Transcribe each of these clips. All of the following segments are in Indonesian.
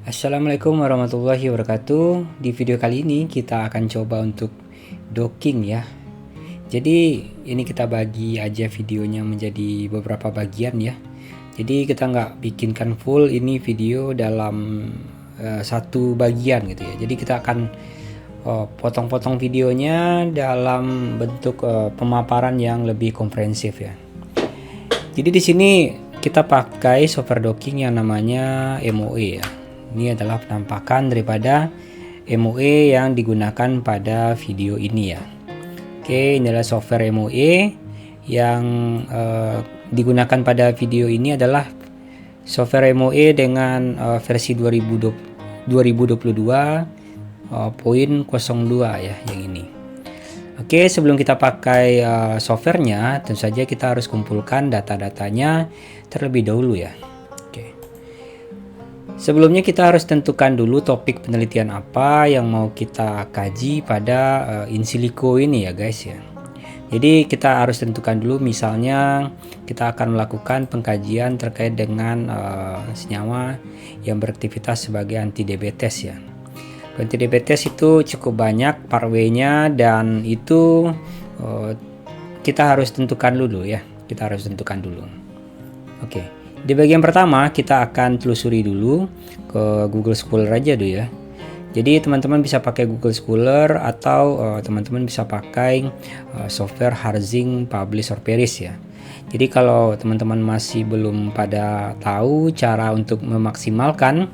Assalamualaikum warahmatullahi wabarakatuh. Di video kali ini kita akan coba untuk docking ya. Jadi ini kita bagi aja videonya menjadi beberapa bagian ya. Jadi kita nggak bikinkan full ini video dalam satu bagian gitu ya. Jadi kita akan potong-potong videonya dalam bentuk pemaparan yang lebih komprehensif ya. Jadi di sini kita pakai software docking yang namanya MOE ya. Ini adalah penampakan daripada MOE yang digunakan pada video ini ya. Oke, ini adalah software MOE yang digunakan pada video ini adalah software MOE dengan versi 2022.02 ya yang ini. Oke, sebelum kita pakai softwarenya, tentu saja kita harus kumpulkan data-datanya terlebih dahulu ya. Sebelumnya kita harus tentukan dulu topik penelitian apa yang mau kita kaji pada in silico ini ya guys ya. Jadi kita harus tentukan dulu, misalnya kita akan melakukan pengkajian terkait dengan senyawa yang beraktivitas sebagai anti diabetes ya. Anti diabetes itu cukup banyak pathway-nya dan itu kita harus tentukan dulu ya. Kita harus tentukan dulu. Oke. Di bagian pertama kita akan telusuri dulu ke Google Scholar aja dulu ya. Jadi teman-teman bisa pakai Google Scholar atau teman-teman bisa pakai software Harzing Publish or Perish ya. Jadi kalau teman-teman masih belum pada tahu cara untuk memaksimalkan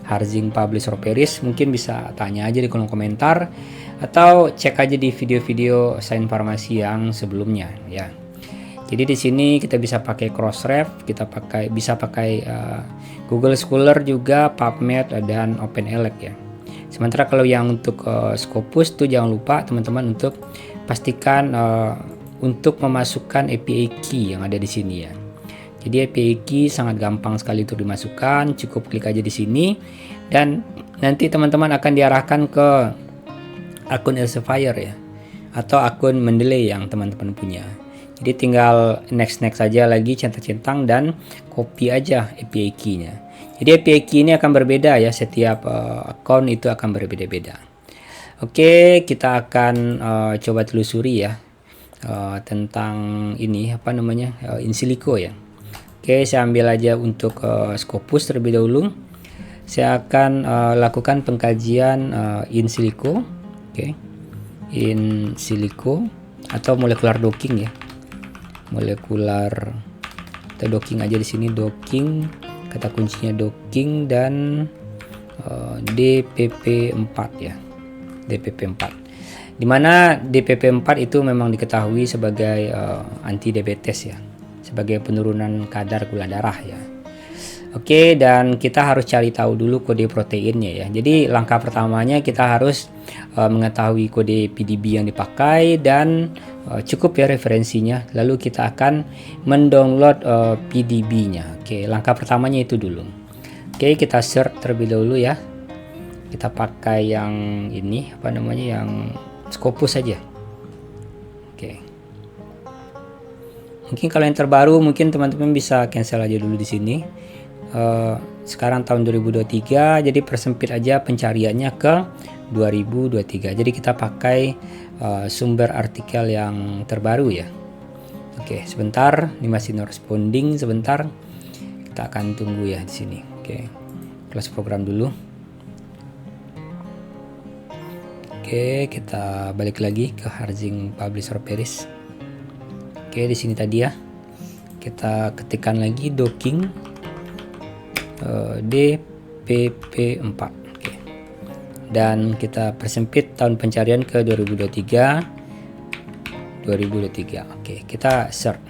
Harzing Publish or Perish, mungkin bisa tanya aja di kolom komentar atau cek aja di video-video Sains Farmasi yang sebelumnya ya. Jadi di sini kita bisa pakai Crossref, kita bisa pakai Google Scholar juga, PubMed dan OpenELEC ya. Sementara kalau yang untuk Scopus tuh jangan lupa teman-teman untuk pastikan untuk memasukkan API key yang ada di sini ya. Jadi API key sangat gampang sekali untuk dimasukkan, cukup klik aja di sini dan nanti teman-teman akan diarahkan ke akun Elsevier ya atau akun Mendeley yang teman-teman punya. Jadi tinggal next aja lagi, centang-centang dan copy aja API key-nya. Jadi API key ini akan berbeda ya, setiap akun itu akan berbeda-beda. Oke, kita akan coba telusuri ya tentang ini apa namanya in silico ya. Oke, saya ambil aja untuk Scopus terlebih dahulu. Saya akan lakukan pengkajian in silico. Oke. In silico atau molecular docking ya. Molekular, kita docking aja di sini, docking, kata kuncinya docking dan DPP4 ya, DPP4, dimana DPP4 itu memang diketahui sebagai anti diabetes ya, sebagai penurunan kadar gula darah ya. Oke, dan kita harus cari tahu dulu kode proteinnya ya. Jadi langkah pertamanya kita harus mengetahui kode PDB yang dipakai dan cukup ya referensinya. Lalu kita akan mendownload PDB-nya. Oke, langkah pertamanya itu dulu. Oke, kita search terlebih dahulu ya. Kita pakai yang ini apa namanya, yang Scopus saja. Oke. Mungkin kalau yang terbaru mungkin teman-teman bisa cancel aja dulu di sini. Sekarang tahun 2023, jadi persempit aja pencariannya ke 2023. Jadi kita pakai sumber artikel yang terbaru ya. Oke, sebentar, ini masih no responding, sebentar. Kita akan tunggu ya di sini. Oke. Close program dulu. Oke, kita balik lagi ke Harzing Publish or Perish. Oke, di sini tadi ya. Kita ketikkan lagi docking DPP4. Oke. Dan kita persempit tahun pencarian ke 2023. Oke, kita search.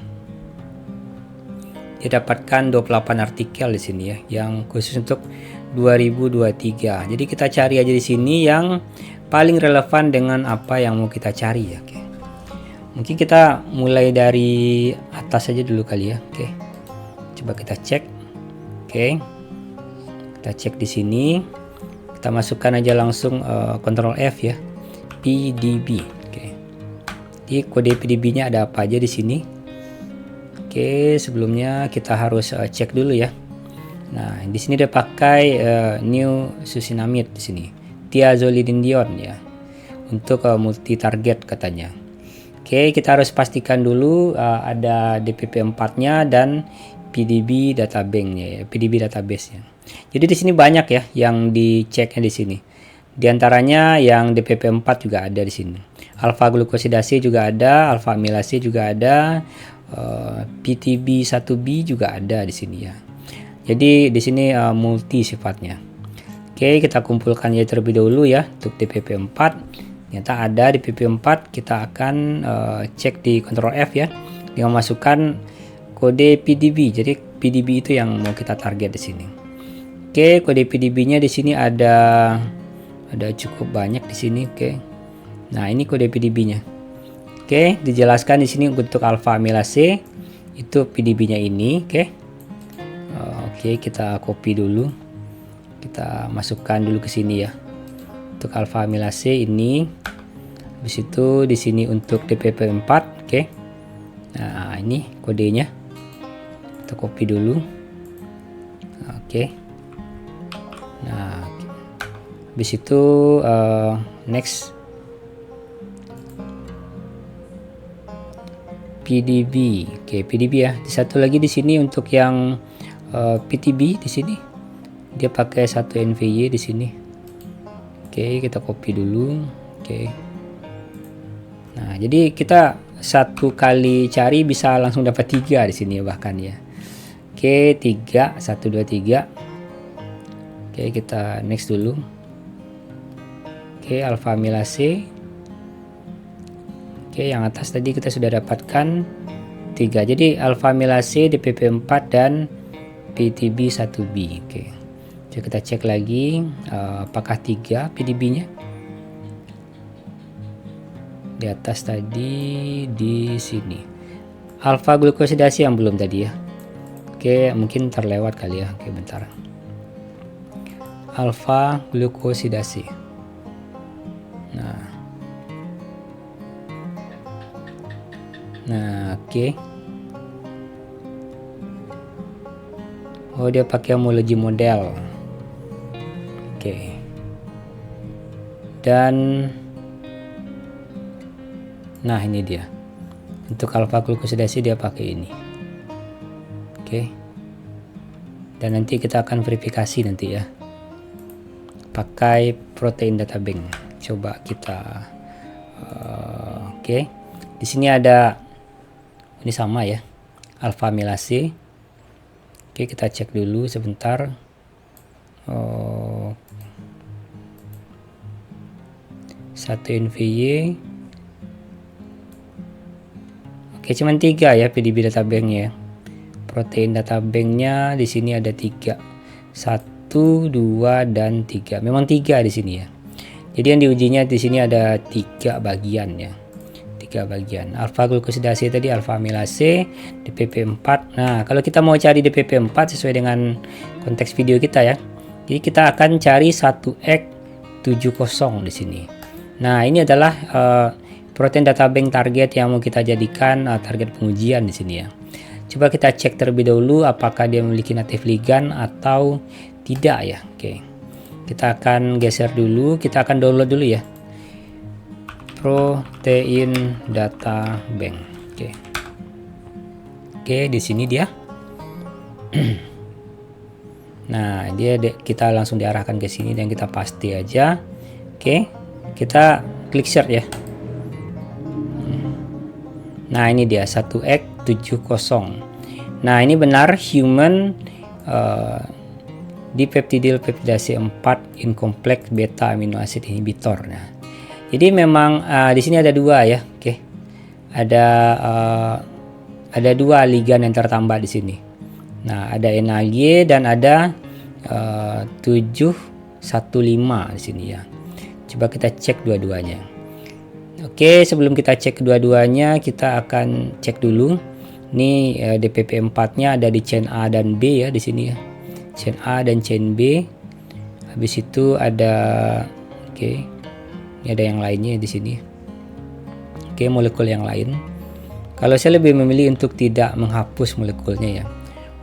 Didapatkan 28 artikel di sini ya, yang khusus untuk 2023. Jadi kita cari aja di sini yang paling relevan dengan apa yang mau kita cari ya. Oke. Mungkin kita mulai dari atas aja dulu kali ya. Oke. Coba kita cek. Oke. Kita cek di sini, kita masukkan aja langsung Ctrl F ya, PDB. Oke. Jadi kode PDB-nya ada apa aja di sini. Oke, sebelumnya kita harus cek dulu ya. Nah, di sini dia pakai new susinamide di sini, thiazolidinedione ya, untuk multi target katanya. Oke, kita harus pastikan dulu ada DPP4-nya dan PDB databank-nya ya, PDB database-nya. Jadi di sini banyak ya yang diceknya di sini. Di antaranya yang DPP4 juga ada di sini. Alpha glukosidase juga ada, alpha amilase juga ada, PTB1B juga ada di sini ya. Jadi di sini multi sifatnya. Oke, kita kumpulkan ya terlebih dahulu ya untuk DPP4. Ternyata ada DPP4, kita akan cek di Ctrl F ya dengan memasukkan kode PDB. Jadi PDB itu yang mau kita target di sini. Oke, kode PDB-nya di sini ada cukup banyak di sini. Oke. Nah, ini kode PDB-nya. Oke, dijelaskan di sini untuk alpha amilase itu PDB-nya ini. Oke, kita copy dulu. Kita masukkan dulu ke sini ya. Untuk alpha amilase ini. Habis itu di sini untuk DPP4, oke. Nah, ini kodenya. Kita copy dulu. Oke. Nah, habis itu next PDB. Oke, PDB ya. Satu lagi di sini untuk yang PTB di sini. Dia pakai 1 NVY di sini. Oke, kita copy dulu. Oke. Nah, jadi kita satu kali cari bisa langsung dapat 3 di sini ya bahkan ya. Oke, 3 1 2 3. Oke, kita next dulu. Oke, alpha amilase. Oke, yang atas tadi kita sudah dapatkan 3. Jadi alpha amilase, DPP4 dan PTB1B. Oke. Jadi kita cek lagi apakah 3 PDB-nya. Di atas tadi di sini. Alpha glukosidase yang belum tadi ya. Oke, mungkin terlewat kali ya. Oke, bentar. Alpha glukosidase. Nah, oke. Oh, dia pakai homologi model. Oke. Dan nah, ini dia. Untuk alpha glukosidase dia pakai ini. Oke. Dan nanti kita akan verifikasi nanti ya. Pakai protein databank. Coba kita oke. Di sini ada ini sama ya. Alpha amilase. Oke, kita cek dulu sebentar. Satu NVY. Oke, cuman 3 ya PDB databanknya. Protein databanknya di sini ada 3. 1, 2, dan 3. Memang 3 di sini ya. Jadi yang diujinya di sini ada 3 bagian ya. 3 bagian. Alpha glukosidase tadi alpha amilase, DPP4. Nah, kalau kita mau cari DPP4 sesuai dengan konteks video kita ya. Jadi kita akan cari 1X70 di sini. Nah, ini adalah protein databank target yang mau kita jadikan target pengujian di sini ya. Coba kita cek terlebih dahulu apakah dia memiliki native ligand atau tidak ya. Oke. Kita akan geser dulu, kita akan download dulu ya. Protein data bank. Oke. Oke, di sini dia. Nah, kita langsung diarahkan ke sini dan kita paste aja. Oke. Kita klik search ya. Nah, ini dia 1X70. Nah, ini benar human dipeptidyl peptidase 4 incomplex beta amino acid inhibitor. Nah, jadi memang di sini ada 2 ya. Oke. Ada 2 ligan yang tertambah di sini. Nah, ada NAG dan ada 715 di sini ya. Coba kita cek dua-duanya. Oke, sebelum kita cek kedua-duanya, kita akan cek dulu. Ini DPP4-nya ada di chain A dan B ya di sini ya. Chain A dan chain B. Habis itu ada oke. Ini ada yang lainnya di sini. Oke, molekul yang lain. Kalau saya lebih memilih untuk tidak menghapus molekulnya ya.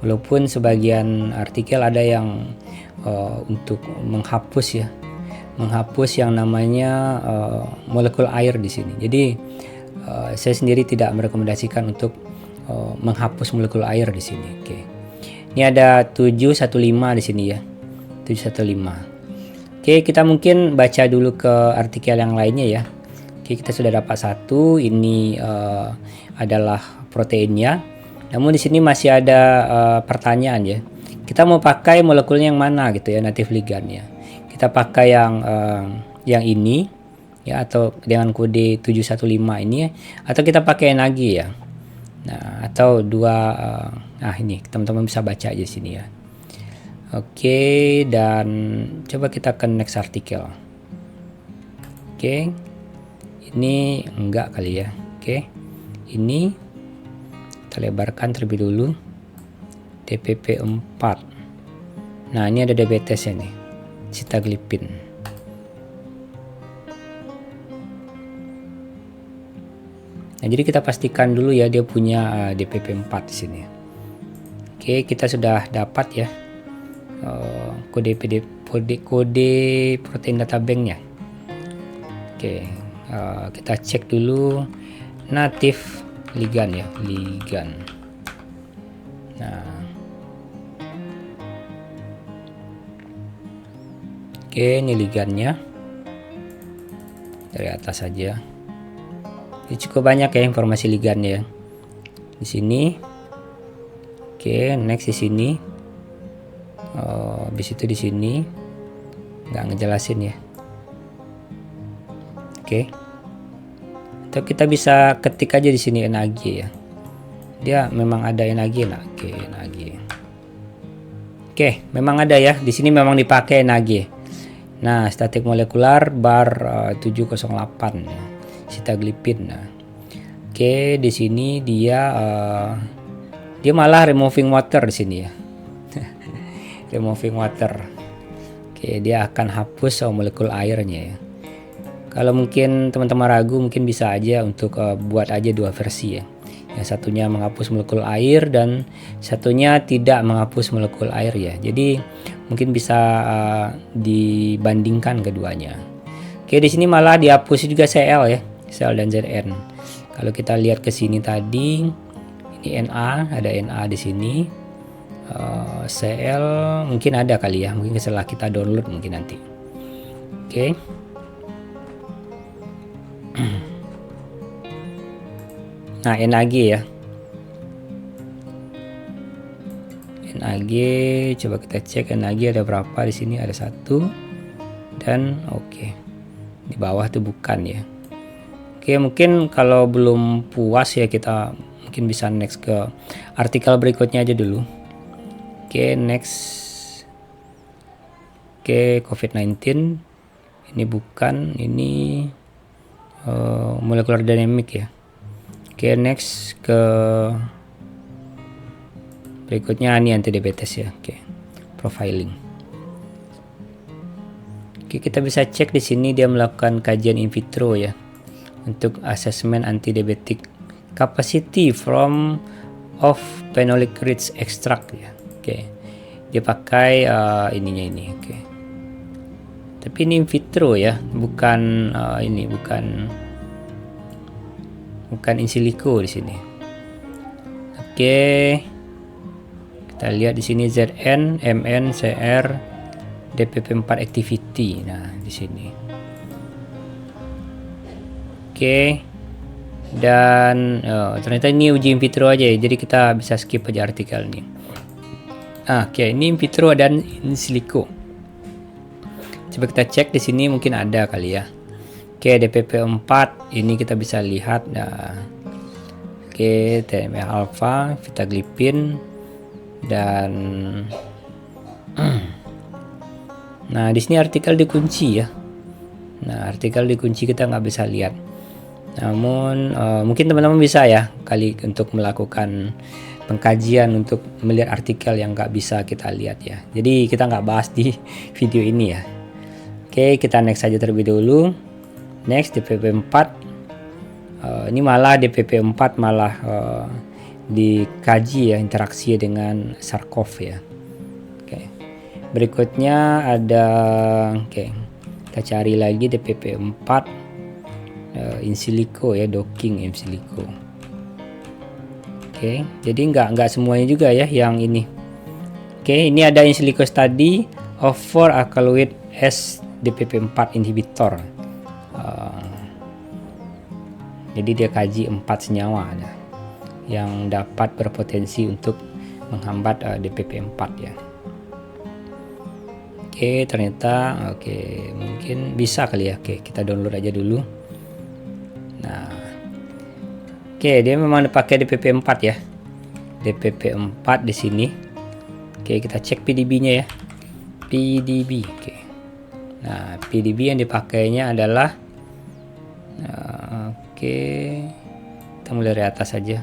Walaupun sebagian artikel ada yang untuk menghapus ya, menghapus yang namanya molekul air di sini. Jadi saya sendiri tidak merekomendasikan untuk menghapus molekul air di sini. Oke. Ini ada 715 di sini ya. 715. Oke, kita mungkin baca dulu ke artikel yang lainnya ya. Oke, kita sudah dapat satu. Ini adalah proteinnya. Namun di sini masih ada pertanyaan ya. Kita mau pakai molekulnya yang mana gitu ya, native ligandnya. Kita pakai yang ini ya, atau dengan kode 715 ini ya, atau kita pakai NAG ya. Nah, atau dua ini teman-teman bisa baca aja sini ya. Oke, dan coba kita ke next artikel. Oke. Ini enggak kali ya. Oke. Ini kita lebarkan terlebih dulu. DPP4. Nah, ini ada diabetesnya nih. Sitaglipin. Nah, jadi kita pastikan dulu ya dia punya DPP4 di sini. Oke, kita sudah dapat ya kode protein data banknya. Oke, kita cek dulu native ligand ya, ligand. Nah, oke, ini ligandnya dari atas saja. Ini cukup banyak ya informasi ligandnya di sini. Oke, next di sini. Habis itu di sini nggak ngejelasin ya. Oke. Atau kita bisa ketik aja di sini NAG ya. Dia memang ada NAG lah. Oke, NAG. Oke, memang ada ya. Di sini memang dipakai NAG. Nah, statik molekular bar 708 ya. Sitaglipin. Nah. Oke, di sini dia malah removing water di sini ya. Removing water. Oke, dia akan hapus molekul airnya ya. Kalau mungkin teman-teman ragu, mungkin bisa aja untuk buat aja dua versi ya. Yang satunya menghapus molekul air dan satunya tidak menghapus molekul air ya. Jadi mungkin bisa dibandingkan keduanya. Oke, di sini malah dihapus juga Cl ya, Cl dan Zn. Kalau kita lihat ke sini tadi, ini Na, ada Na di sini. Cl mungkin ada kali ya, mungkin setelah kita download mungkin nanti. Oke. Nah, NAG ya. NAG coba kita cek NAG ada berapa di sini, ada satu dan oke. Di bawah tuh bukan ya. Oke, mungkin kalau belum puas ya kita mungkin bisa next ke artikel berikutnya aja dulu. Oke, next. Oke, COVID-19 ini bukan, ini molecular dynamic ya. Oke, next ke berikutnya ini antidiabetes ya. Oke, profiling. Oke, kita bisa cek di sini dia melakukan kajian in vitro ya untuk assessment antidiabetic capacity from of phenolic rich extract ya. Oke, dia pakai ininya ini. Oke, tapi ini in vitro ya, bukan ini bukan in silico di sini. Oke, kita lihat di sini Zn, Mn, Cr, DPP4 activity. Nah, di sini. Oke. Dan ternyata ini uji in vitro aja ya. Jadi kita bisa skip aja artikel ini. Oke, ini in vitro dan in silico. Coba kita cek di sini mungkin ada kali ya. Oke, DPP4 ini kita bisa lihat. Nah, oke, TMR alpha, vitaglipin dan nah di sini artikel dikunci ya. Nah, artikel dikunci kita nggak bisa lihat. Namun mungkin teman-teman bisa ya kali untuk melakukan pengkajian untuk melihat artikel yang nggak bisa kita lihat ya. Jadi kita nggak bahas di video ini ya. Oke, kita next saja terlebih dulu. Next DPP4. Ini malah DPP4 malah dikaji ya interaksi dengan SARS-CoV ya. Oke. Berikutnya ada kita cari lagi DPP4 in silico ya, docking in silico. Oke, jadi nggak semuanya juga ya yang ini. Oke, ini ada in silico study of 4 alkaloid as DPP4 inhibitor. Jadi dia kaji 4 senyawa yang dapat berpotensi untuk menghambat DPP4 ya. Oke, ternyata mungkin bisa kali ya. Oke, kita download aja dulu. Nah, dia memang pakai DPP4 ya. DPP4 di sini. Oke, kita cek PDB-nya ya. PDB. Oke. Nah, PDB yang dipakainya adalah kita mulai dari atas saja.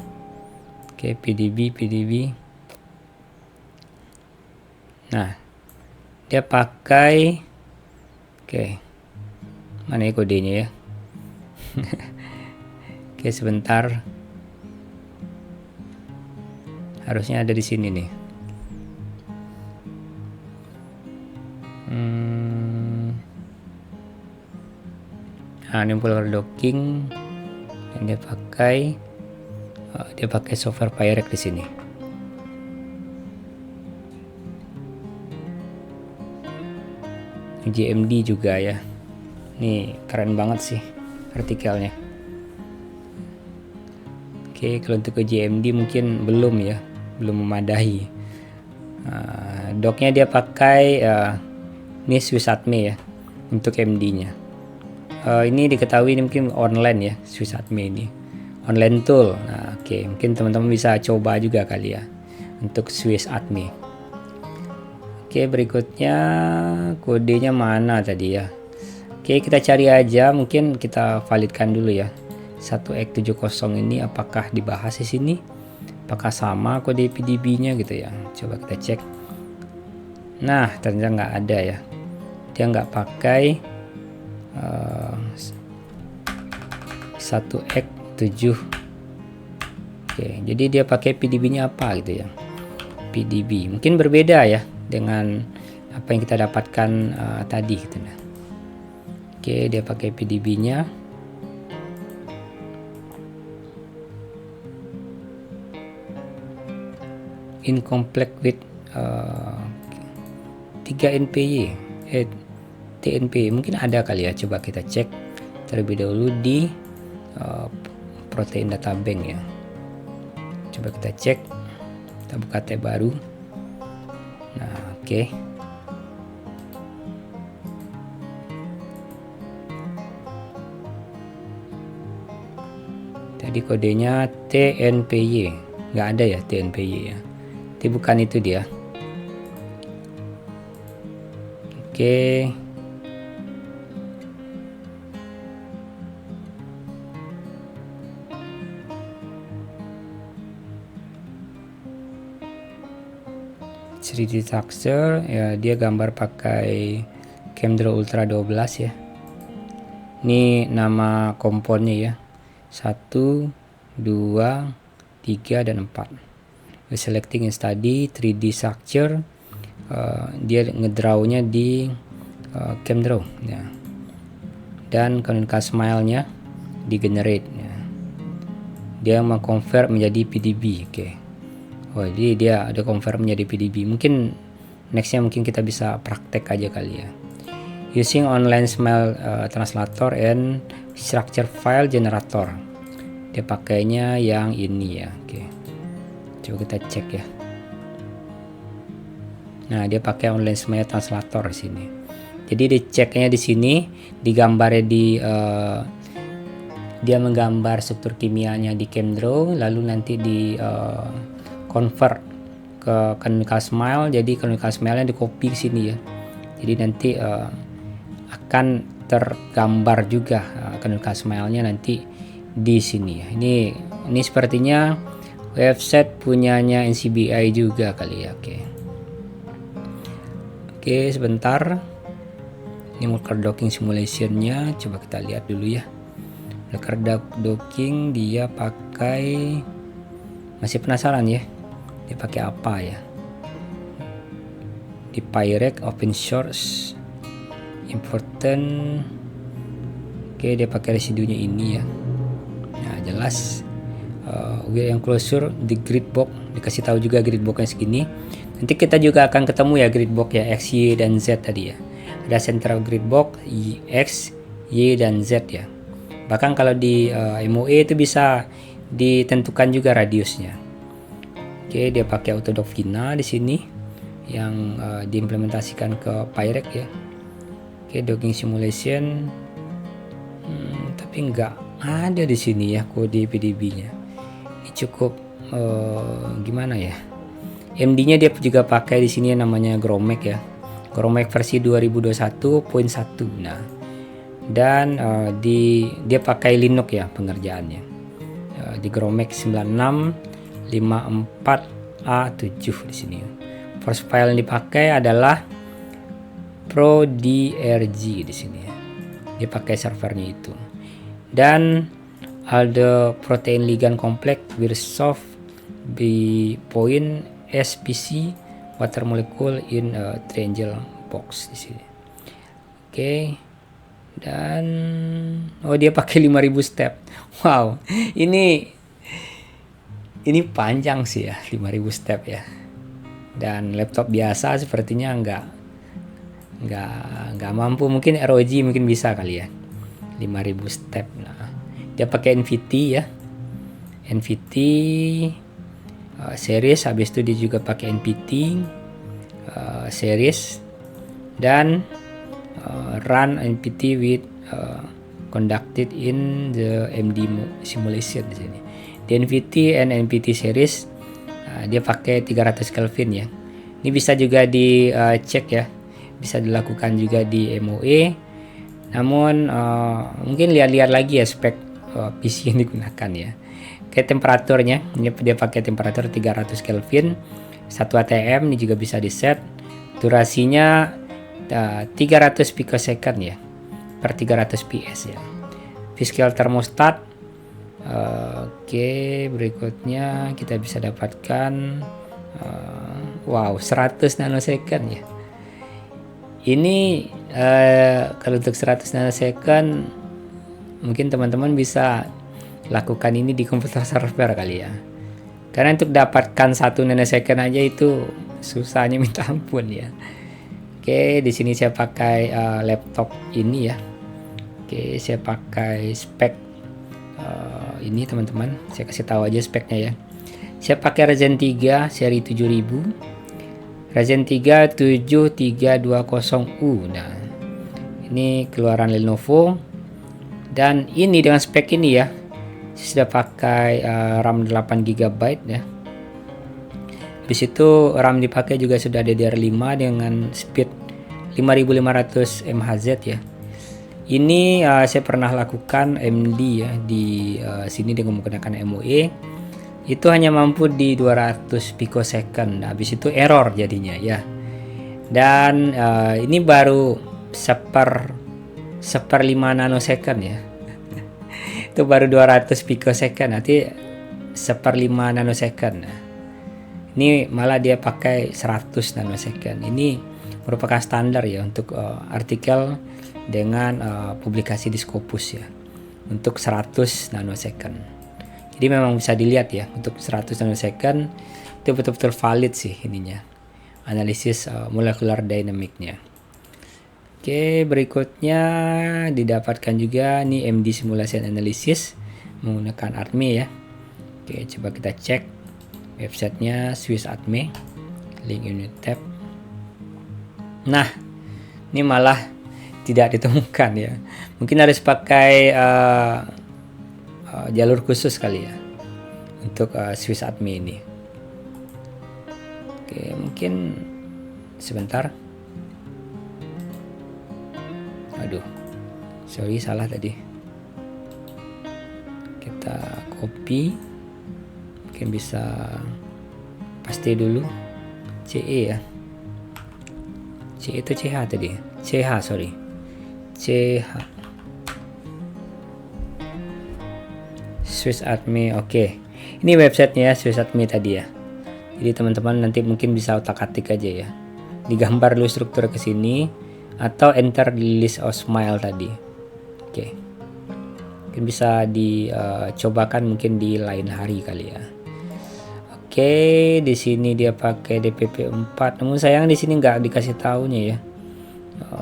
Oke, PDB. Nah, dia pakai mana ya kodenya ya. Oke, sebentar. Harusnya ada di sini nih. Ini polar docking dan dia pakai software Pyrrhec di sini. JMD juga ya. Nih keren banget sih artikelnya. Oke, kalau untuk ke JMD mungkin belum memadai. Doknya dia pakai ini SwissAdme ya untuk MD-nya. Ini diketahui ini mungkin online ya, SwissAdme ini online tool. Nah, mungkin teman-teman bisa coba juga kali ya untuk SwissAdme. Berikutnya kodenya mana tadi ya. Kita cari aja, mungkin kita validkan dulu ya. 1X70 ini apakah dibahas di sini? Apakah sama kode PDB-nya gitu ya? Coba kita cek. Nah, ternyata nggak ada ya. Dia nggak pakai 1X7. Jadi dia pakai PDB-nya apa gitu ya? PDB mungkin berbeda ya dengan apa yang kita dapatkan tadi gitu nah. Dia pakai PDB-nya. Incomplete with 3 TNPY mungkin ada kali ya. Coba kita cek terlebih dahulu di protein data bank ya. Coba kita cek, kita buka tab baru. Nah, tadi kodenya TNPY, nggak ada ya TNPY ya. Tapi bukan itu dia. Three structure ya, dia gambar pakai ChemDraw Ultra 12 ya. Ini nama komponnya ya. 1, 2, 3 dan 4. Selecting and study 3D structure. Dia ngedrawnya di ChemDraw ya. Dan canonical smile-nya di generate ya. Dia mengconvert menjadi PDB. Jadi dia ada convert menjadi PDB. Mungkin nextnya mungkin kita bisa praktek aja kali ya. Using online smile translator and structure file generator. Dia pakainya yang ini ya. Coba kita cek ya. Nah, dia pakai online smile translator di sini. Jadi diceknya di sini, digambarnya dia menggambar struktur kimianya di ChemDraw, lalu nanti di convert ke canonical smile. Jadi canonical smile-nya di copy ke sini ya. Jadi nanti akan tergambar juga canonical smile-nya nanti di sini ya. Ini sepertinya website punyanya NCBI juga kali ya. Oke, sebentar. Ini molecular docking simulation-nya coba kita lihat dulu ya. Molecular docking dia pakai Masih penasaran ya? Dia pakai apa ya? Di Pirate open source important. Oke, dia pakai residunya ini ya. Nah, jelas. Yang closure di grid box, dikasih tahu juga grid boxnya segini. Nanti kita juga akan ketemu ya grid box ya, X, Y, dan Z tadi ya. Ada central grid box X, Y, dan Z ya. Bahkan kalau di MOE itu bisa ditentukan juga radiusnya. Oke, dia pakai Autodocvina di sini yang diimplementasikan ke Pirate ya. Oke, docking simulation, tapi nggak ada di sini ya kode PDB-nya. Ini cukup gimana ya? MD-nya dia juga pakai di sini namanya Gromec ya. Gromec versi 2021.1. Nah, dan dia pakai Linux ya pengerjaannya. Di Gromec 9654A7 di sini. First file yang dipakai adalah ProDRG di sini ya. Dia pakai servernya itu. Dan ada protein ligand complex Virchow point SPC water molecule in a triangle box di sini. Oke. Dan dia pakai 5000 step. Wow. Ini panjang sih ya, 5000 step ya. Dan laptop biasa sepertinya nggak mampu. Mungkin ROG mungkin bisa kali ya, 5000 step. Nah, dia pakai NVT ya, NVT series. Habis itu dia juga pakai NPT series dan run NPT with conducted in the MD simulation di sini. Di NVT and NPT series dia pakai 300 Kelvin ya. Ini bisa juga dicek ya, bisa dilakukan juga di MOE. Namun mungkin lihat-lihat lagi ya spek PC yang digunakan ya. Kayak temperaturnya, dia pakai temperatur 300 Kelvin, 1 ATM. Ini juga bisa di set. Durasinya 300 picosecond ya, per 300 PS ya. Physical thermostat. Oke, berikutnya kita bisa dapatkan 100 nanosecond ya. Ini kalau untuk 100 nanosecond mungkin teman-teman bisa lakukan ini di komputer server kali ya. Karena untuk dapatkan 1 nanosecond aja itu susahnya minta ampun ya. Oke, di sini saya pakai laptop ini ya. Oke, saya pakai spek ini teman-teman. Saya kasih tahu aja speknya ya. Saya pakai Ryzen 3 seri 7000. Ryzen 3 7320U. Nah, ini keluaran Lenovo. Dan ini dengan spek ini ya, saya sudah pakai RAM 8 GB ya. Habis itu RAM dipakai juga sudah DDR5 dengan speed 5500 MHz ya. Ini saya pernah lakukan MD ya di sini dengan menggunakan MOE. Itu hanya mampu di 200 picosecond. Habis itu error jadinya ya. Dan ini baru 1/5 nanosecond ya. Itu baru 200 picosecond, nanti 1/5 nanosecond. Nah, ini malah dia pakai 100 nanosecond. Ini merupakan standar ya untuk artikel dengan publikasi di Scopus ya, untuk 100 nanosecond. Jadi memang bisa dilihat ya, untuk 100 nanosecond itu betul-betul valid sih ininya, analisis molecular dynamic-nya. Oke, berikutnya didapatkan juga nih MD Simulation Analysis menggunakan ARME ya. Oke, coba kita cek websitenya Swiss ARME, link unit tab. Nah, ini malah tidak ditemukan ya. Mungkin harus pakai jalur khusus kali ya untuk Swiss ARME ini. Oke, mungkin sebentar. Aduh, sorry salah tadi. Kita copy, mungkin bisa paste dulu. CE ya, CE itu CH tadi, CH sorry, CH Swiss ARME. Oke, Ini websitenya Swisatme tadi ya. Jadi teman-teman nanti mungkin bisa otak-atik aja ya. Digambar dulu struktur ke sini atau enter di list of smile tadi. Oke. Mungkin bisa dicobakan mungkin di lain hari kali ya. Oke, di sini dia pakai DPP 4. Namun sayang di sini nggak dikasih tahunya ya.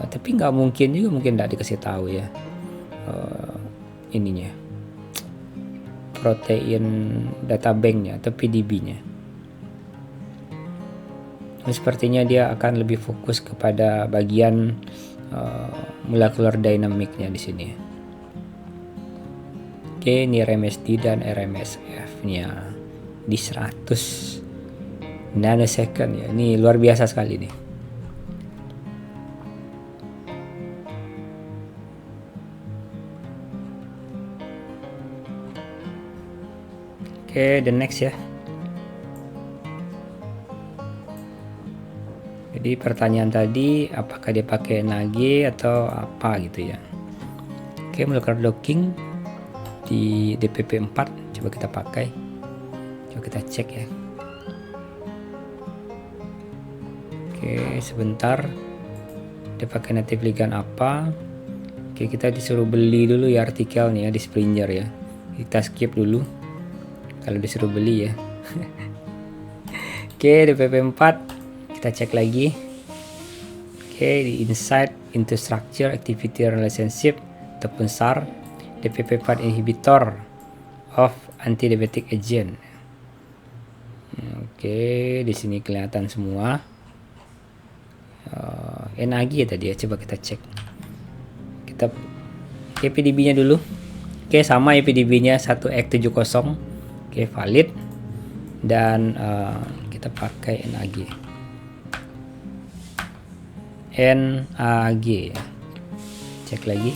Tapi nggak mungkin juga, mungkin nggak dikasih tahu ya. Ininya. Protein data banknya atau PDB-nya. Sepertinya dia akan lebih fokus kepada bagian molecular dynamic-nya di sini. Oke, ini RMSD dan RMSF-nya di 100 nanosecond ya. Ini luar biasa sekali nih. Oke, the next ya. Jadi pertanyaan tadi apakah dia pakai NAG atau apa gitu ya. Oke, molecular docking di DPP 4 coba kita pakai. Coba kita cek ya. Oke, sebentar. Dia pakai native ligand apa? Oke, kita disuruh beli dulu ya artikelnya di Springer ya. Kita skip dulu kalau disuruh beli ya. Oke, DPP 4 kita cek lagi. Oke, di insight into structure activity relationship ataupun SAR, DPP 4 inhibitor of antidiabetic agent. Oke, di sini kelihatan semua. NAG ya tadi ya, coba kita cek. Kita PDB-nya dulu. Oke, sama ya PDB-nya 1X70. Oke, valid. Dan kita pakai NAG ya. Cek lagi.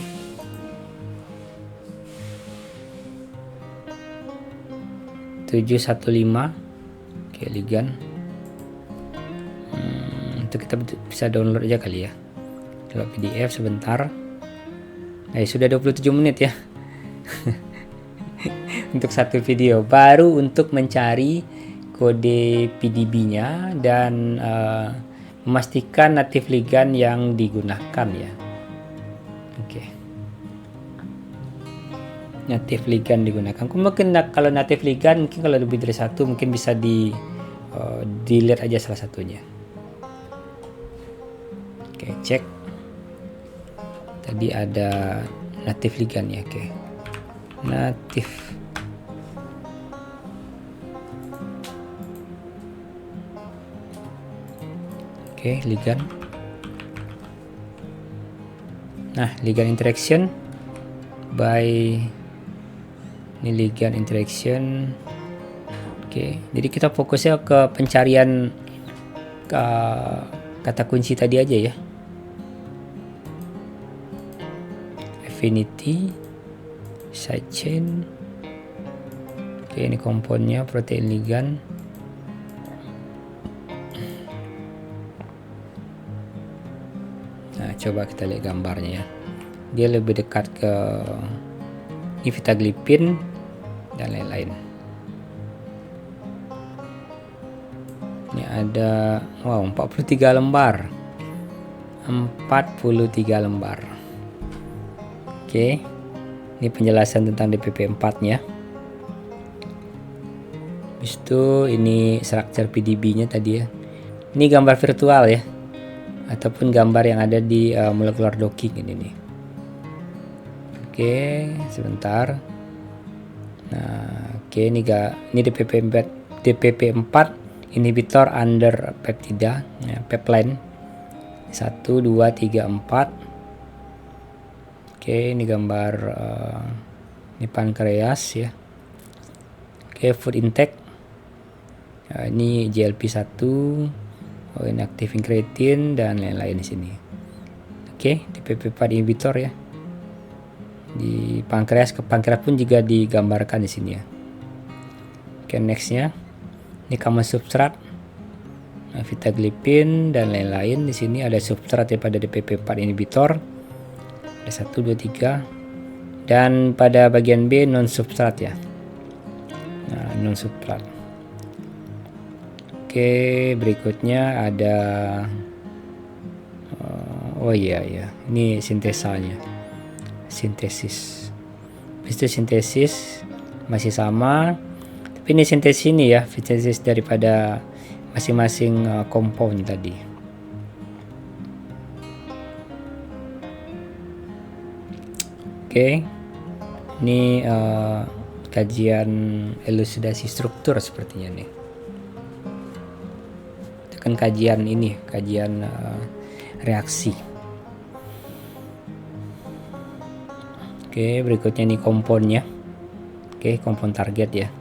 (715) Oke, ligand. Itu kita bisa download aja kali ya. Kalau PDF sebentar. Sudah 27 menit ya. Untuk satu video baru untuk mencari kode PDB-nya dan memastikan native ligand yang digunakan ya. Oke. Native ligand digunakan. Mungkin kalau native ligand mungkin kalau lebih dari satu mungkin bisa delete aja salah satunya. Oke, cek. Tadi ada native ligand ya, oke. Native. Oke, ligand. Nah, ligand interaction by ini ligand interaction. Oke, jadi kita fokusnya ke pencarian kata kunci tadi aja ya. Affinity, side chain. Oke, ini komponnya protein ligand. Nah, coba kita lihat gambarnya ya. Dia lebih dekat ke vitaglipin dan lain-lain. Ini ada 43 lembar. 43 lembar. Oke. Ini penjelasan tentang DPP 4-nya. Habis itu ini structure PDB-nya tadi ya. Ini gambar virtual ya. Ataupun gambar yang ada di molecular docking ini nih. Oke, sebentar. Nah, oke, ini DPP 4 inhibitor under peptida ya, pepline 1 2 3 4. Oke, ini gambar ini pankreas ya. Oke, food intake. Ini GLP-1, inactive incretin dan lain-lain di sini. Oke, DPP 4 inhibitor ya. Di pankreas, ke pankreas pun juga digambarkan di sini ya. Oke, nextnya ini common substrat, vitaglipin dan lain-lain. Di sini ada substrat ya pada DPP 4 inhibitor. Ada 1 2 3. Dan pada bagian B non substrat ya. Nah, non subtrat. Oke, berikutnya ada oh iya ya, ini sintesanya, sintesis. Habis itu sintesis masih sama, tapi ini sintesis ini ya, sintesis daripada masing-masing kompon tadi. Oke, ini kajian elusidasi struktur sepertinya nih. Itu kan kajian ini, kajian reaksi. Oke, berikutnya ini komponnya. Oke, kompon target ya.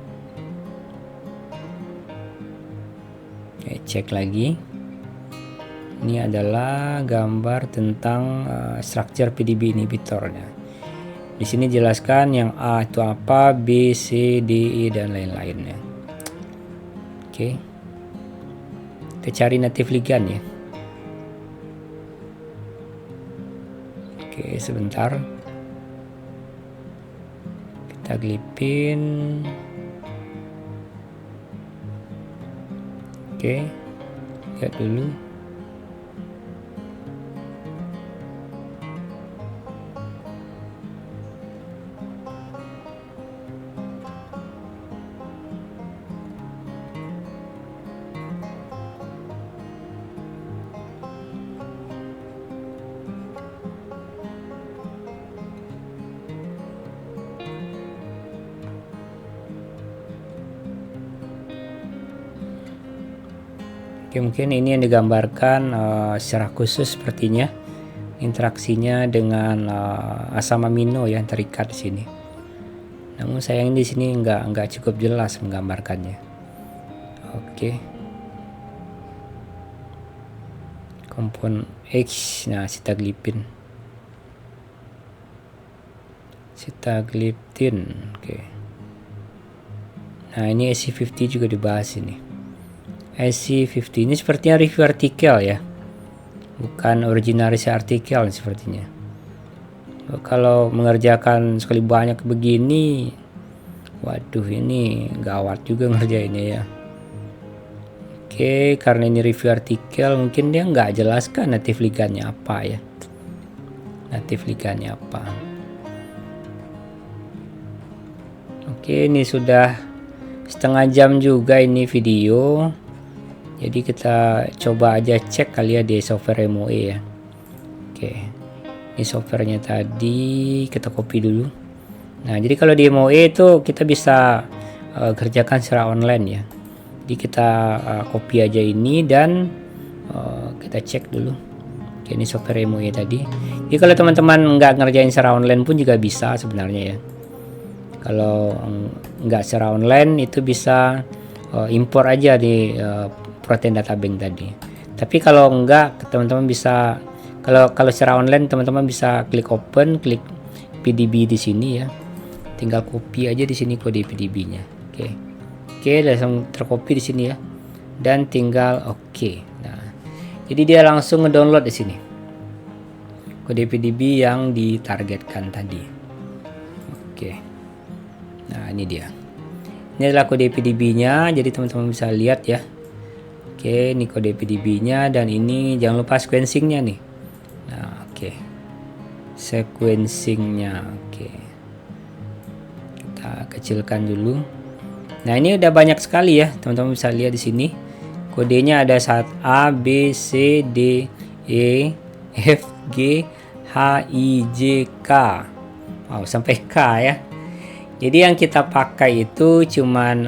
Oke, cek lagi. Ini adalah gambar tentang structure PDB inhibitornya. Di sini jelaskan yang A itu apa, B, C, D, E dan lain-lainnya. Oke. Kita cari native ligand ya. Oke, sebentar. Kita glipin. Oke. Lihat dulu. Oke, mungkin ini yang digambarkan secara khusus sepertinya interaksinya dengan asam amino yang terikat di sini. Namun sayang di sini nggak cukup jelas menggambarkannya. Oke. Kompon X, nah sitagliptin. Oke. Nah, ini SC50 juga dibahas ini. SC50 ini sepertinya review artikel ya, bukan originalis artikel sepertinya. Kalau mengerjakan sekali banyak begini, waduh ini gawat juga ngerjainnya ya. Oke, karena ini review artikel mungkin dia nggak jelaskan native ligandnya apa ya. Native ligandnya apa. Oke, ini sudah setengah jam juga ini video. Jadi kita coba aja cek kali ya di software MOE ya. Oke, ini softwarenya tadi kita copy dulu. Nah, jadi kalau di MOE itu kita bisa kerjakan secara online ya. Jadi kita copy aja ini dan kita cek dulu. Oke, ini software MOE tadi. Jadi kalau teman-teman nggak ngerjain secara online pun juga bisa sebenarnya ya. Kalau nggak secara online itu bisa import aja di protein data bank tadi. Tapi kalau enggak, teman-teman bisa kalau secara online teman-teman bisa klik open, klik PDB di sini ya. Tinggal copy aja di sini kode PDB-nya. Oke, langsung tercopy di sini ya. Dan tinggal oke. Nah, jadi dia langsung ngedownload di sini. Kode PDB yang ditargetkan tadi. Oke. Nah, ini dia. Ini adalah kode PDB-nya, jadi teman-teman bisa lihat ya. Oke, ini kode PDB-nya dan ini jangan lupa sequencing-nya nih. Nah, oke. Sequencing-nya. Oke. Kita kecilkan dulu. Nah, ini udah banyak sekali ya. Teman-teman bisa lihat di sini. Kodenya ada saat A, B, C, D, E, F, G, H, I, J, K. Wow, sampai K ya. Jadi yang kita pakai itu cuman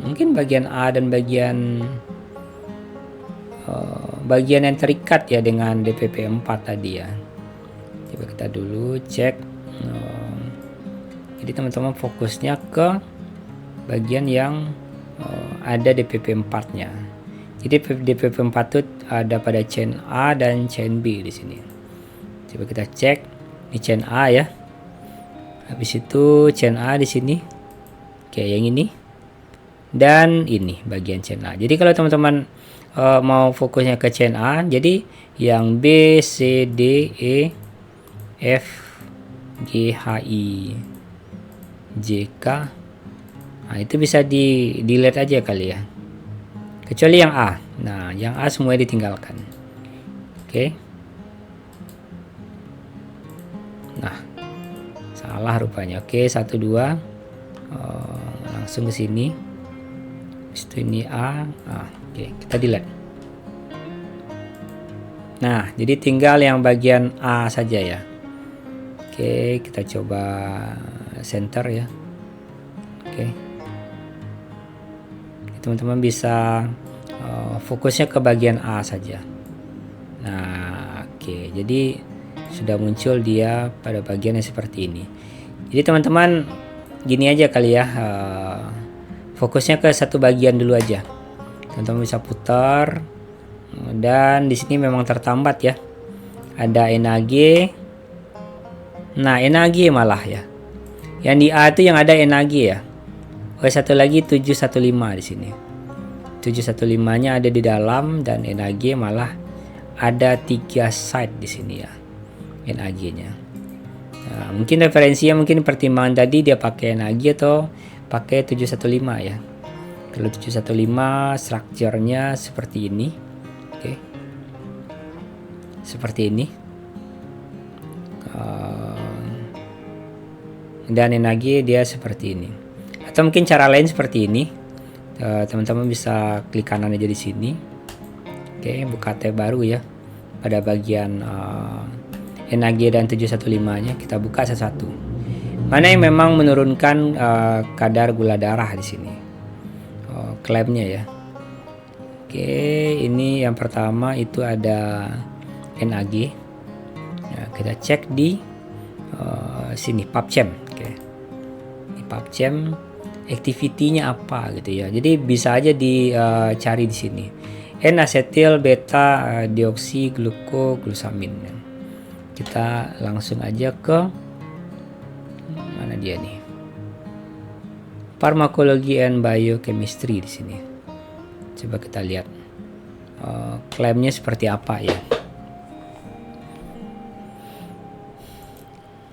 mungkin bagian A dan bagian yang terikat ya dengan DPP4 tadi ya. Coba kita dulu cek. Jadi teman-teman fokusnya ke bagian yang ada DPP4-nya. Jadi DPP4 itu ada pada chain A dan chain B di sini. Coba kita cek. Ini chain A ya. Habis itu chain A di sini. Oke, yang ini. Dan ini bagian chain A. Jadi kalau teman-teman mau fokusnya ke chain A, jadi yang B, C, D, E, F, G, H, I, J, K Nah, itu bisa di delete aja kali ya. Kecuali yang A. Nah, yang A semuanya ditinggalkan. Oke. Nah, salah rupanya. Oke, 1 2. Langsung ke sini. Habis itu ini A. Oke, kita delete. Nah, jadi tinggal yang bagian A saja ya. Oke, kita coba center ya. Oke. Teman-teman bisa fokusnya ke bagian A saja. Nah, oke. Jadi sudah muncul dia pada bagian yang seperti ini. Jadi teman-teman gini aja kali ya. Fokusnya ke satu bagian dulu aja. Teman-teman bisa putar. Dan di sini memang tertambat ya. Ada NAG. Nah, NAG malah ya. Yang di A itu yang ada NAG ya. Oh, satu lagi 715 di sini. 715-nya ada di dalam dan NAG malah ada 3 side di sini ya. NAG-nya. Nah, mungkin referensinya mungkin pertimbangan tadi dia pakai NAG atau pakai 715 ya. Kalau 715 strukturnya seperti ini. Oke. Seperti ini. Dan NAG dia seperti ini. Atau mungkin cara lain seperti ini. Teman-teman bisa klik kanan aja di sini. Oke, buka tab baru ya. Pada bagian NAG dan 715-nya kita buka satu-satu. Mana yang memang menurunkan kadar gula darah di sini. Klaimnya ya. Oke, ini yang pertama itu ada NAG. Ya, kita cek di sini PubChem. Oke. Di PubChem activity-nya apa gitu ya. Jadi bisa aja dicari di sini. N-asetil beta deoksyglukosamin. Kita langsung aja ke mana dia nih? Pharmacology and biochemistry di sini. Coba kita lihat klaimnya seperti apa ya.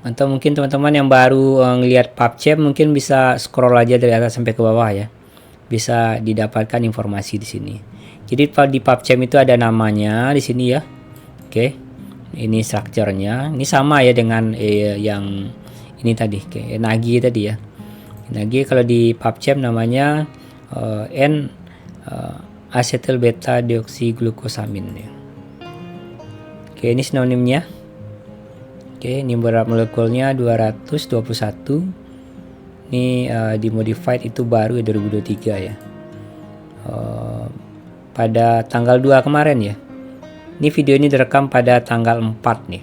Atau mungkin teman-teman yang baru ngelihat PubChem mungkin bisa scroll aja dari atas sampai ke bawah ya. Bisa didapatkan informasi di sini. Jadi di PubChem itu ada namanya di sini ya. Oke. Ini strukturnya. Ini sama ya dengan yang ini tadi, kayak NAG tadi ya. NAG kalau di PubChem namanya N asetil beta deoksyglukosamin ya. Oke, ini sinonimnya. Oke, ini berat molekulnya 221. Ini dimodified itu baru ya 2023 ya. Pada tanggal 2 kemarin ya. Ini video ini direkam pada tanggal 4 nih.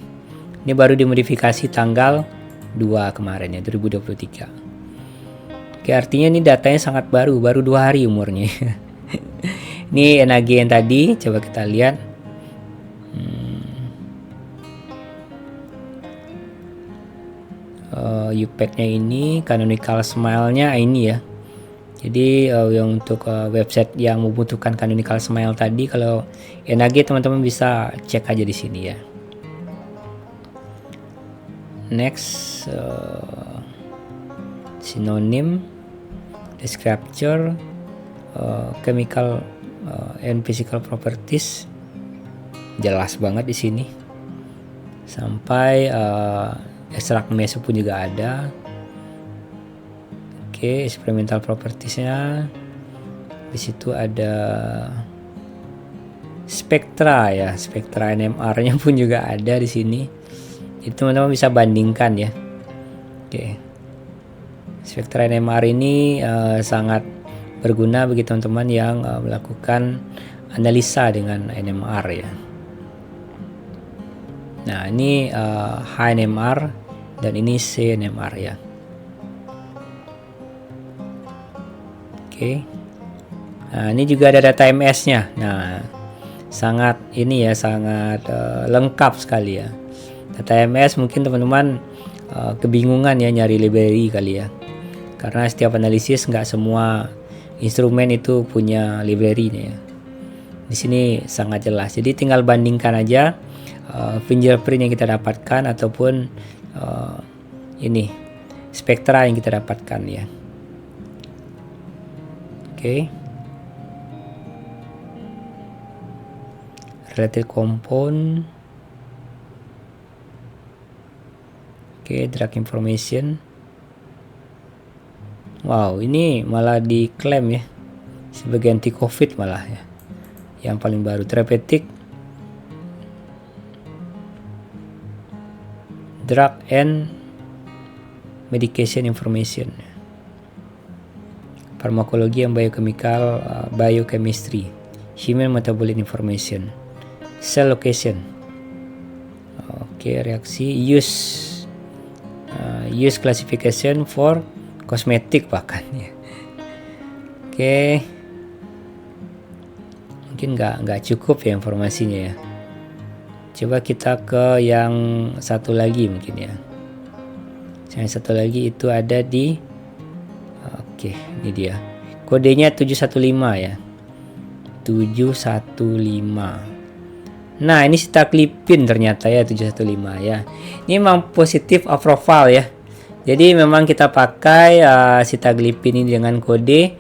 Ini baru dimodifikasi tanggal 2 kemarin ya 2023. Oke, artinya ini datanya sangat baru 2 hari umurnya. Ini NAG yang tadi, coba kita lihat. UPEC-nya ini, canonical smile-nya ini ya. Jadi yang untuk website yang membutuhkan canonical smile tadi, kalau NAG teman-teman bisa cek aja di sini ya. Next, synonym, descriptor, chemical and physical properties, jelas banget di sini. Sampai ekstrak meso pun juga ada. Oke, experimental propertiesnya. Di situ ada spektra ya, spektra NMR-nya pun juga ada di sini. Jadi teman-teman bisa bandingkan ya. Oke. Spektra NMR ini sangat berguna bagi teman-teman yang melakukan analisa dengan NMR ya. Nah, ini HNMR dan ini CNMR ya. Oke. Nah, ini juga ada data MS-nya. Nah, sangat ini ya, sangat lengkap sekali ya. Data MS mungkin teman-teman kebingungan ya nyari library kali ya. Karena setiap analisis nggak semua instrumen itu punya library-nya ya. Di sini sangat jelas. Jadi tinggal bandingkan aja fingerprint yang kita dapatkan ataupun ini spektra yang kita dapatkan ya. Oke. Related compound. Oke, drug information. Wow, ini malah diklaim ya sebagai anti COVID malah ya. Yang paling baru therapeutic drug and medication information, farmakologi and biochemical, biochemistry, human metabolic information, cell location. Oke, reaksi use classification for kosmetik bahkan ya. Oke, mungkin nggak cukup ya informasinya ya. Coba kita ke yang satu lagi mungkin ya. Yang satu lagi itu ada di oke, ini dia. Kodenya 715 ya. 715. Nah, ini sitagliptin ternyata ya 715 ya. Ini memang positif approval ya. Jadi memang kita pakai sitagliptin ini dengan kode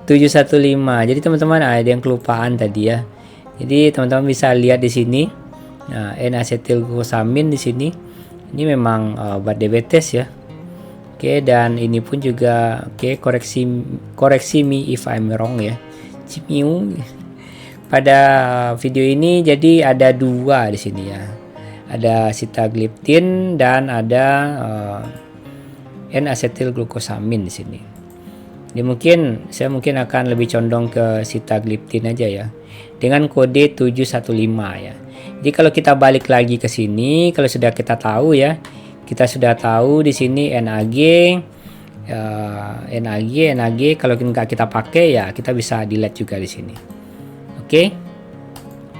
715. Jadi teman-teman ada yang kelupaan tadi ya. Jadi teman-teman bisa lihat di sini. Nah, N-asetilglukosamin di sini. Ini memang obat diabetes ya. Oke, dan ini pun juga koreksi me if I'm wrong ya. Cimiu. Pada video ini jadi ada dua di sini ya. Ada sitagliptin dan ada N-asetilglukosamin di sini. Ini saya mungkin akan lebih condong ke sitagliptin aja ya. Dengan kode 715 ya. Jadi kalau kita balik lagi ke sini, kalau sudah kita tahu ya, kita sudah tahu di sini NAG, kalau nggak kita pakai ya kita bisa delete juga di sini. Oke.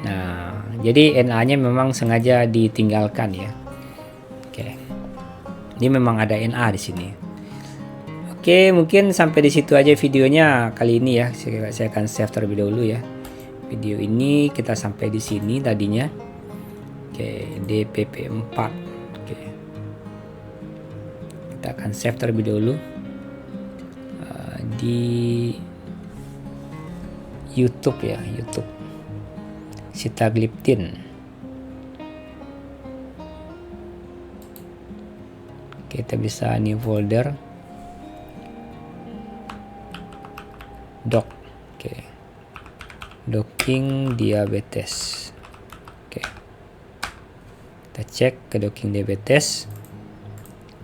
Nah, jadi NA-nya memang sengaja ditinggalkan ya. Oke. Ini memang ada NA di sini. Oke, mungkin sampai di situ aja videonya kali ini ya. Saya akan save terlebih dahulu ya. Video ini kita sampai di sini tadinya. Oke, DPP4. Oke. Kita akan save terlebih dahulu di YouTube ya, YouTube. Sitagliptin. Kita bisa new folder. Doc. Oke. Docking diabetes. Oke. Kita cek ke docking diabetes.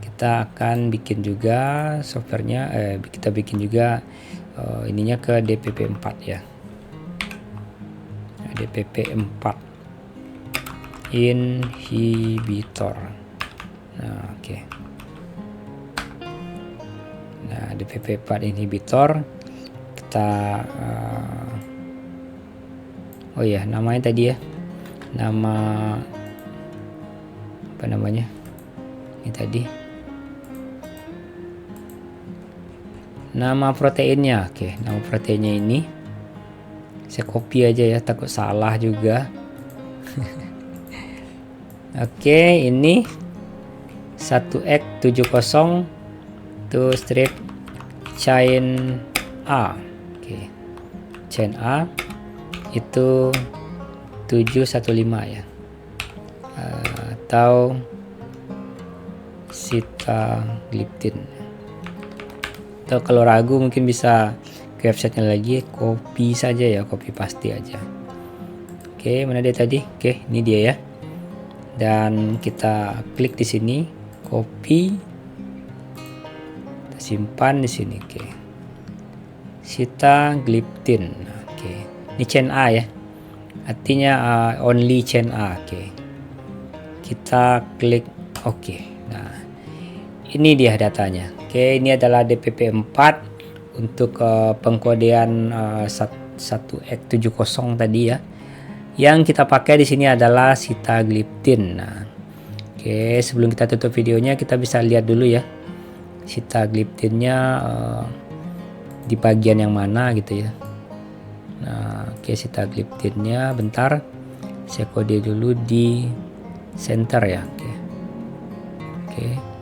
Kita akan bikin juga softwarenya, kita bikin juga ininya ke DPP4 ya. DPP4 inhibitor. Nah, oke. Nah, DPP4 inhibitor kita oh ya, namanya tadi ya. Nama apa namanya? Ini tadi. Nama proteinnya. Oke, nama proteinnya ini saya copy aja ya, takut salah juga. Oke, ini 1X70 to strip chain A. Oke. Chain A itu 715 ya. Atau sitagliptin. Atau kalau ragu mungkin bisa ke websitenya lagi, copy saja ya, copy paste aja. Oke, mana dia tadi? Oke, ini dia ya. Dan kita klik di sini, copy, kita simpan di sini. Oke, sitagliptin. Oke, ini chain A ya, artinya only chain A. Oke, kita klik oke. Nah, ini dia datanya. Oke, ini adalah DPP4 untuk pengkodean 1X70 tadi ya. Yang kita pakai di sini adalah sitagliptin. Nah, oke, sebelum kita tutup videonya kita bisa lihat dulu ya sitagliptinnya di bagian yang mana gitu ya. Nah, oke, sitagliptinnya bentar saya kode dulu di center ya. Oke.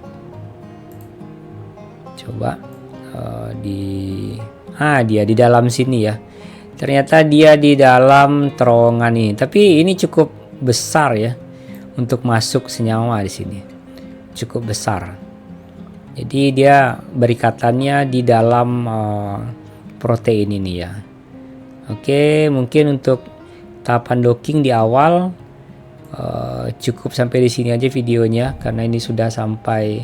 Coba di Dia di dalam sini ya. Ternyata dia di dalam terowongan ini. Tapi ini cukup besar ya untuk masuk senyawa di sini. Cukup besar. Jadi dia berikatannya di dalam protein ini ya. Oke, mungkin untuk tahapan docking di awal cukup sampai di sini aja videonya, karena ini sudah sampai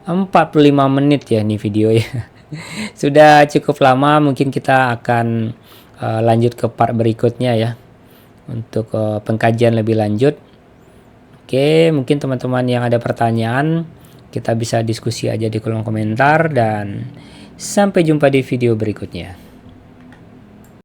45 menit ya nih videonya. Sudah cukup lama, mungkin kita akan lanjut ke part berikutnya ya untuk pengkajian lebih lanjut. Oke, mungkin teman-teman yang ada pertanyaan kita bisa diskusi aja di kolom komentar, dan sampai jumpa di video berikutnya.